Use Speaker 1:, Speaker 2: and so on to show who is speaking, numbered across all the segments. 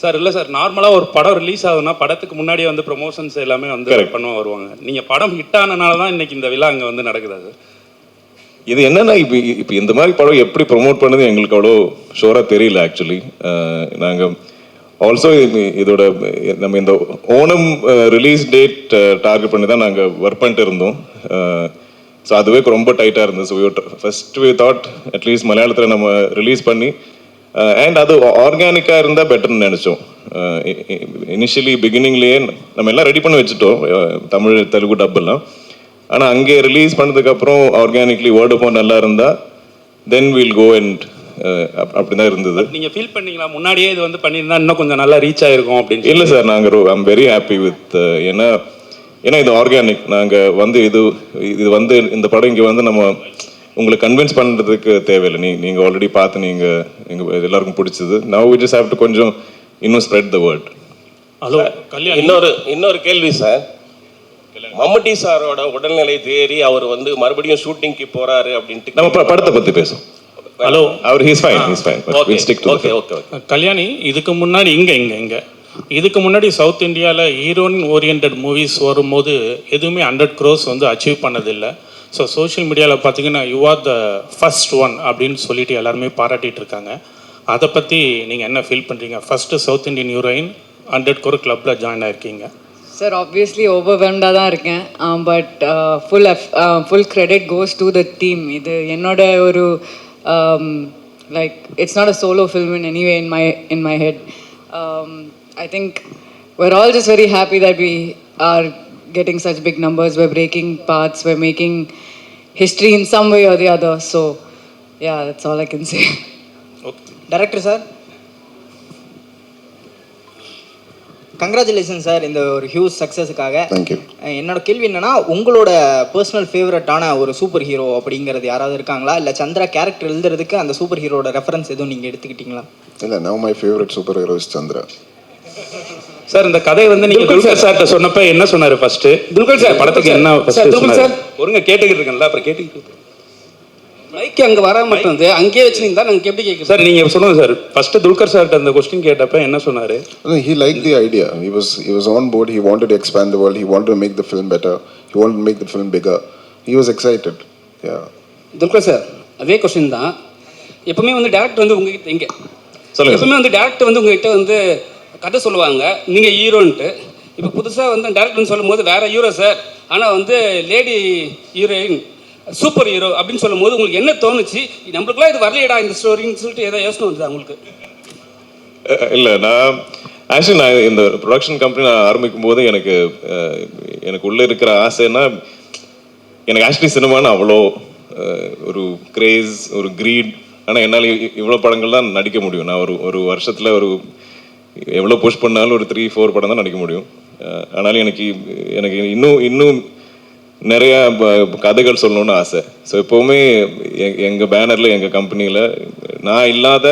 Speaker 1: Sir இல்லை sir, நார்மலாக ஒரு படம் ரிலீஸ் ஆகுதுன்னா படத்துக்கு முன்னாடியே வந்து ப்ரொமோஷன்ஸ் எல்லாமே வந்து பண்ணுவோம் வருவாங்க. நீங்கள் படம் ஹிட் ஆனனால தான் இன்னைக்கு இந்த விழா அங்கே வந்து நடக்குதா சார்?
Speaker 2: இது என்னன்னா இப்போ இந்த மாதிரி படம் எப்படி ப்ரொமோட் பண்ணது எங்களுக்கு அவ்வளோ ஷோராக தெரியல ஆக்சுவலி. நாங்கள் ஆல்சோ இதோட நம்ம இந்த ஓணம் ரிலீஸ் டேட் டார்கெட் பண்ணி தான் நாங்கள் ஒர்க் பண்ணிட்டு இருந்தோம். ஸோ அதுவே ரொம்ப டைட்டாக இருந்தது. So first we thought at least மலையாளத்தில் நம்ம ரிலீஸ் பண்ணி அண்ட் அது ஆர்கானிக்காக இருந்தால் பெட்டர்னு நினச்சோம். இனிஷியலி பிகினிங்லேயே நம்ம எல்லாம் ரெடி பண்ணி வச்சுட்டோம், தமிழ் தெலுங்கு டப்பெல்லாம். ஆனால் அங்கே ரிலீஸ் பண்ணதுக்கப்புறம் ஆர்கானிக்லி வேர்ட் ஆஃப் மவுத் நல்லா இருந்தால் தென் வில் கோ அண்ட் அப்படி தான் இருந்தது.
Speaker 1: நீங்கள் ஃபீல் பண்ணீங்களா முன்னாடியே இது வந்து பண்ணியிருந்தா இன்னும் கொஞ்சம் நல்லா ரீச் ஆகிருக்கும் அப்படின்னு?
Speaker 2: இல்லை சார், நாங்கள் ஐம் வெரி ஹாப்பி வித் ஏன்னா இது ஆர்கானிக். நாங்கள் வந்து இது வந்து இந்த படம் இங்கே வந்து நம்ம உங்களை கன்வின்ஸ் பண்ணுறதுக்கு தேவையில்லை. நீங்கள் ஆல்ரெடி பார்த்து எங்கள் எல்லாருக்கும் பிடிச்சது. Now we just have to கொஞ்சம் இன்னும் spread the word.
Speaker 3: Hello Kalyan, இன்னொரு கேள்வி சார். மம்முட்டி சாரோட உடல்நிலை தேறி அவர் வந்து மறுபடியும் ஷூட்டிங்க்கு போறாரு அப்படின்ட்டு
Speaker 2: நம்ம படத்தை பற்றி பேசும்.
Speaker 3: ஹலோ,
Speaker 2: அவர் ஹீஸ் ஃபைன்.
Speaker 3: ஓகே.
Speaker 4: கல்யாணி, இதுக்கு முன்னாடி இதுக்கு முன்னாடி சவுத் இந்தியாவில் ஹீரோயின் ஓரியன்ட் மூவிஸ் வரும்போது எதுவுமே 100 crores வந்து அச்சீவ் பண்ணதில்லை. ஸோ சோஷியல் மீடியாவில் பார்த்தீங்கன்னா you are the first one அப்படின்னு சொல்லிட்டு எல்லாருமே பாராட்டிகிட்டு இருக்காங்க. அதை பற்றி நீங்கள் என்ன ஃபீல் பண்ணுறீங்க? First south Indian heroine 100 crore கிளப்பில் ஜாயின் ஆயிருக்கீங்க.
Speaker 5: சார் ஆப்வியஸ்லி ஓவர்வெல்ம்டாக தான் இருக்கேன். But full credit goes to the team. இது என்னோட ஒரு like it's not a solo film in anyway in my head. I think we're all just very happy that we are getting such big numbers. We're breaking paths. We're making history in some way or the other. So, yeah, that's all I can say.
Speaker 6: Okay. Director sir, congratulations sir இந்த ஒரு huge சக்ஸஸுக்காக.
Speaker 2: Thank you.
Speaker 6: என்னோட கேள்வி என்னன்னா, உங்களோட personal ஃபேவரட்டான ஒரு super hero அப்படிங்கிறது யாராவது இருக்காங்களா? இல்லை சந்திரா கேரக்டர் எழுதுறதுக்கு அந்த சூப்பர் ஹீரோட ரெஃபரன்ஸ் எதுவும் நீங்கள் எடுத்துக்கிட்டீங்களா?
Speaker 7: இல்லை, now my favorite superhero is Chandra.
Speaker 1: Sir, இந்த கதை வந்து நீங்கள் துல்கர் சார்கிட்ட சொன்னப்ப என்ன சொன்னார் ஃபர்ஸ்ட்? துல்கர் சார் படத்துக்கு என்ன சார் ஒருங்க கேட்டுக்கிட்டு இருக்கேன்ல, அப்புறம் கேட்டுக்கிட்டு
Speaker 8: மைக்கு அங்கே வர மட்டும் வந்து அங்கேயே வச்சுருந்தா நாங்கள் எப்படி கேட்குறோம்
Speaker 1: சார்? நீங்கள் சொல்லுங்கள் சார். ஃபர்ஸ்ட் துல்கர் சார்கிட்ட அந்த கொஸ்டின் கேட்டப்ப என்ன சொன்னார்?
Speaker 7: He liked the idea. He was on board. He wanted to expand the world. He wanted to make the film better. He wanted to make the film bigger. He was excited. Yeah.
Speaker 8: Dulquer sir, அதே question தான். எப்பவுமே வந்து director வந்து உங்ககிட்ட இங்கே
Speaker 2: சொல்லுங்கள்.
Speaker 8: எப்பவுமே வந்து டேரக்டர் வந்து உங்ககிட்ட வந்து கதை சொல்லுவாங்க, நீங்கள் ஹீரோன்ட்டு. இப்போ புதுசாக வந்து டேரக்டர்னு சொல்லும் போது வேறு ஹீரோ சார், ஆனால் வந்து லேடி ஹீரோயின் சூப்பர் ஹீரோ அப்படின்னு சொல்லும் போது உங்களுக்கு என்ன தோணுச்சு? நம்மளுக்குலாம் இது வரலையடா இந்த ஸ்டோரின்னு சொல்லிட்டு ஏதோ யோசனை வந்துதா உங்களுக்கு?
Speaker 2: இல்லை, நான் இந்த ப்ரொடக்ஷன் கம்பெனி நான் ஆரம்பிக்கும் போது எனக்கு உள்ளே இருக்கிற ஆசைன்னா, எனக்கு ஆக்சுவலி சினிமான்னு அவ்வளோ ஒரு கிரேஸ், ஒரு க்ரீட். ஆனால் என்னால் இவ்வளோ படங்கள் தான் நடிக்க முடியும். நான் ஒரு வருஷத்தில் எவ்வளோ புஷ் பண்ணாலும் ஒரு 3-4 படம் தான் நடிக்க முடியும். ஆனாலும் எனக்கு இன்னும் நிறையா கதைகள் சொல்லணும்னு ஆசை. ஸோ எப்போவுமே எங்கள் பேனரில் எங்கள் கம்பெனியில் நான் இல்லாத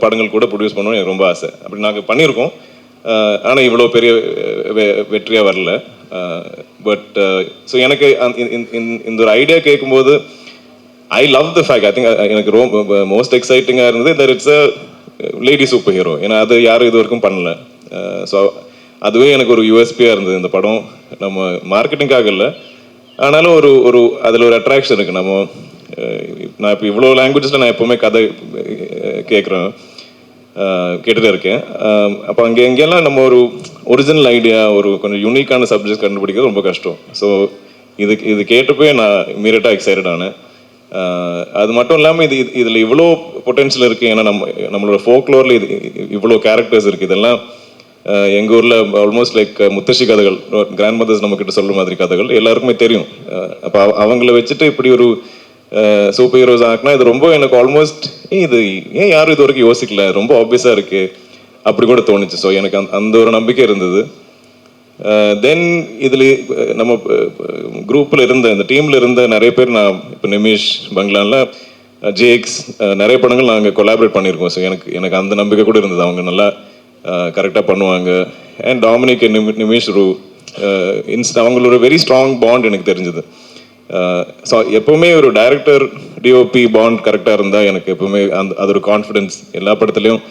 Speaker 2: படங்கள் கூட ப்ரொடியூஸ் பண்ணணும்னு எனக்கு ரொம்ப ஆசை. அப்படி நாங்கள் பண்ணியிருக்கோம். ஆனால் இவ்வளோ பெரிய வெற்றியாக வரல. பட் ஸோ எனக்கு இந்த ஒரு ஐடியா கேட்கும்போது I love the fact. I think எனக்கு ரொம்ப மோஸ்ட் எக்ஸைட்டிங்காக இருந்தது that it's a lady super hero. ஏன்னா அது யாரும் இது வரைக்கும் பண்ணல. ஸோ அதுவே எனக்கு ஒரு யூஎஸ்பியாக இருந்தது. இந்த படம் நம்ம மார்க்கெட்டிங்காக இல்லை, ஆனாலும் ஒரு அதில் ஒரு அட்ராக்ஷன் இருக்குது. நான் இப்போ இவ்வளோ லாங்குவேஜஸில் நான் எப்போவுமே கதை கேட்டுகிட்டே இருக்கேன். அப்போ எங்கெல்லாம் நம்ம ஒரு ஒரிஜினல் ஐடியா, ஒரு கொஞ்சம் யூனிக்கான சப்ஜெக்ட் கண்டுபிடிக்கிறது ரொம்ப கஷ்டம். ஸோ இது கேட்டப்போ நான் இமீடியட்டாக எக்ஸைட்டட் ஆனேன். அது மட்டும் இல்லாமல் இதில் இவ்வளோ பொட்டென்ஷியல் இருக்குது. ஏன்னா நம்மளோட ஃபோக்லோரில் இவ்வளோ கேரக்டர்ஸ் இருக்குது. இதெல்லாம் எங்கள் ஊரில் ஆல்மோஸ்ட் லைக் முத்தശ്ശി கதைகள், கிராண்ட் மதர்ஸ் நம்மக்கிட்ட சொல்கிற மாதிரி கதைகள் எல்லாருக்குமே தெரியும். அப்போ அவங்கள வச்சுட்டு இப்படி ஒரு சூப்பர் ஹீரோஸ் ஆகினா இது ரொம்ப எனக்கு ஆல்மோஸ்ட் இது ஏன் யாரும் இது வரைக்கும் யோசிக்கல, ரொம்ப ஆப்வியஸாக இருக்குது அப்படி கூட தோணுச்சு. ஸோ எனக்கு அந்த ஒரு நம்பிக்கை இருந்தது. தென் இதில் நம்ம குரூப்பில் இந்த டீமில் இருந்த நிறைய பேர், நான் இப்போ நிமிஷ் பங்களானில் ஜேக்ஸ் நிறைய படங்கள் நாங்கள் கொலாபரேட் பண்ணியிருக்கோம். ஸோ எனக்கு அந்த நம்பிக்கை கூட இருந்தது, அவங்க நல்லா கரெக்டாக பண்ணுவாங்க. அண்ட் டாமினிக் நிமிஷ் அவங்களோட வெரி ஸ்ட்ராங் பாண்ட் எனக்கு தெரிஞ்சது. ஸோ எப்போவுமே ஒரு டைரக்டர் டிஓபி பாண்ட் கரெக்டாக இருந்தால் எனக்கு எப்போவுமே அது ஒரு கான்ஃபிடென்ஸ். எல்லா படத்துலையும்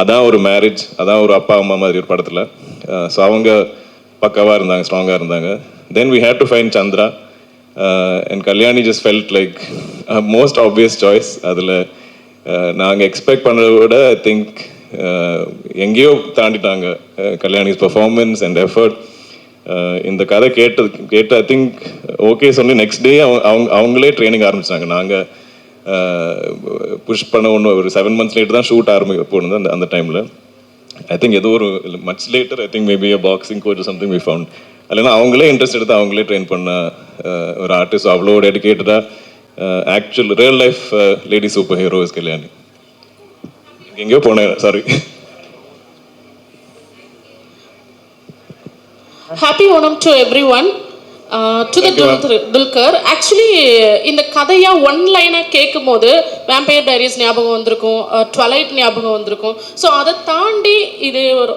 Speaker 2: அதான் ஒரு மேரேஜ், அதான் ஒரு அப்பா அம்மா மாதிரி ஒரு படத்தில். ஸோ அவங்க பக்காவாக இருந்தாங்க, ஸ்ட்ராங்காக இருந்தாங்க. Then we had to find Chandra and Kalyani just felt like most obvious choice. அதில் நாங்கள் எக்ஸ்பெக்ட் பண்ணுறத விட ஐ திங்க் எங்கேயோ தாண்டிட்டாங்க கல்யாணிஸ் பர்ஃபார்மன்ஸ் அண்ட் எஃபர்ட். இந்த கதை கேட்டு ஐ திங்க் ஓகே சொல்லி நெக்ஸ்ட் டே அவங்களே ட்ரைனிங் ஆரம்பிச்சாங்க. நாங்கள் புஷ் பண்ண ஒரு 7 months லேட்டு தான் ஷூட் போனது அந்த டைமில். ஐ திங்க் ஏதோ ஒரு much later I think maybe a boxing coach something we found. இல்லைன்னா அவங்களே இன்ட்ரெஸ்ட் எடுத்து அவங்களே ட்ரெயின் பண்ண ஒரு ஆர்டிஸ்ட். அவ்வளோ டெடிக்கேட்டடாக actual real life lady super hero is Kalyani. எங்கேயோ போனேன், sorry.
Speaker 9: Happy Onam to everyone. To the Dulquer. Actually, இந்த கதையா ஒன் லைனாக கேட்கும் போது வேம்பயர் டைரிஸ் ஞாபகம் வந்திருக்கும், ட்வலைட் ஞாபகம் வந்திருக்கும். ஸோ அதை தாண்டி இது ஒரு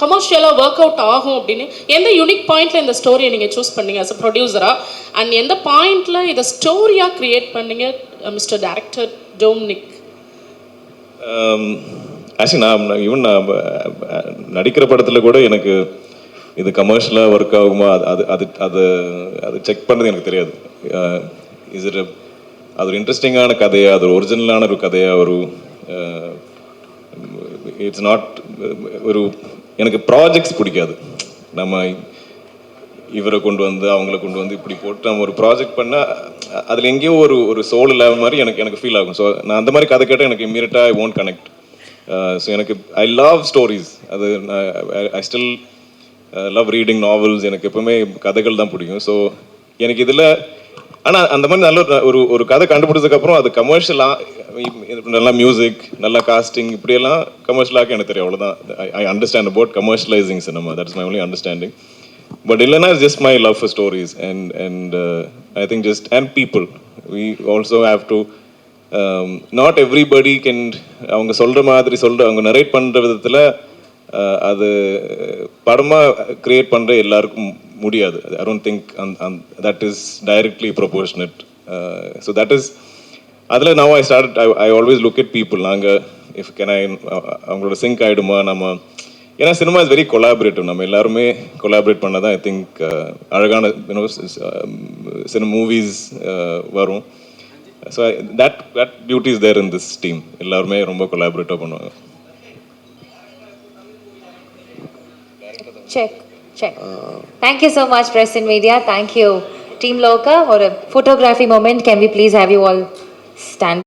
Speaker 9: கமர்ஷியலாக ஒர்க் அவுட் ஆகும் அப்படின்னு எந்த யூனிக் பாயிண்ட்ல இந்த ஸ்டோரியை நீங்கள் சூஸ் பண்ணீங்க அஸ் அ ப்ரொடியூசராக? அண்ட் எந்த பாயிண்ட்ல இதை ஸ்டோரியாக கிரியேட் பண்ணீங்க மிஸ்டர் டைரக்டர் டொமினிக்?
Speaker 2: ஆக்சுவலி நான் நடிக்கிற படத்தில் கூட எனக்கு இது கமர்ஷியலாக ஒர்க் ஆகுமா அது அது அது அது செக் பண்ணது எனக்கு தெரியாது. இஸ் இட் அது ஒரு இன்ட்ரெஸ்டிங்கான கதையா, அது ஒரு ஒரிஜினலான ஒரு கதையா, ஒரு இட்ஸ் நாட் ஒரு எனக்கு ப்ராஜெக்ட்ஸ் பிடிக்காது. நம்ம இவரை கொண்டு வந்து அவங்கள கொண்டு வந்து இப்படி போட்டு நம்ம ஒரு ப்ராஜெக்ட் பண்ணால் அதில் எங்கேயோ ஒரு சோல் இல்லாத மாதிரி எனக்கு ஃபீல் ஆகும். ஸோ நான் அந்த மாதிரி கதை கேட்டால் எனக்கு இம்மீடியட்டாக ஐ ஓன்ட் கனெக்ட். ஸோ எனக்கு ஐ லவ் ஸ்டோரிஸ். அது I still love reading novels. எனக்கு எப்பவுமே கதைகள் தான் பிடிக்கும். ஸோ எனக்கு இதில் ஆனால் அந்த மாதிரி நல்ல ஒரு கதை கண்டுபிடிச்சதுக்கப்புறம் அது கமர்ஷியலாக நல்லா மியூசிக், நல்லா காஸ்டிங், இப்படியெல்லாம் கமர்ஷியலாக எனக்கு தெரியும். அவ்வளோதான். I understand about commercialising cinema. That's my only understanding. But இல்லைன்னா it's just my love for stories and I think just and people. We also have to not everybody can அவங்க சொல்கிற மாதிரி அவங்க நரேட் பண்ணுற விதத்தில் அது படமாக க்ரியேட் பண்ணுற எல்லாருக்கும் முடியாது. I don't think that is directly proportionate. So that is அதில் now I always look at people. நாங்கள் இஃப் கேன் அவங்களோட சிங்க் ஆகிடுமா நம்ம, ஏன்னா சினிமா இஸ் வெரி கொலாபரேட்டிவ். நம்ம எல்லாருமே கொலாபரேட் பண்ண தான் ஐ திங்க் அழகான சினிமா மூவிஸ் வரும். So that beauty is there in this team. எல்லாருமே ரொம்ப கொலாபரேட்டிவாக பண்ணுவாங்க.
Speaker 10: Check. Thank you so much, Press and Media. Thank you, Team Loka. Or a photography moment. Can we please have you all stand?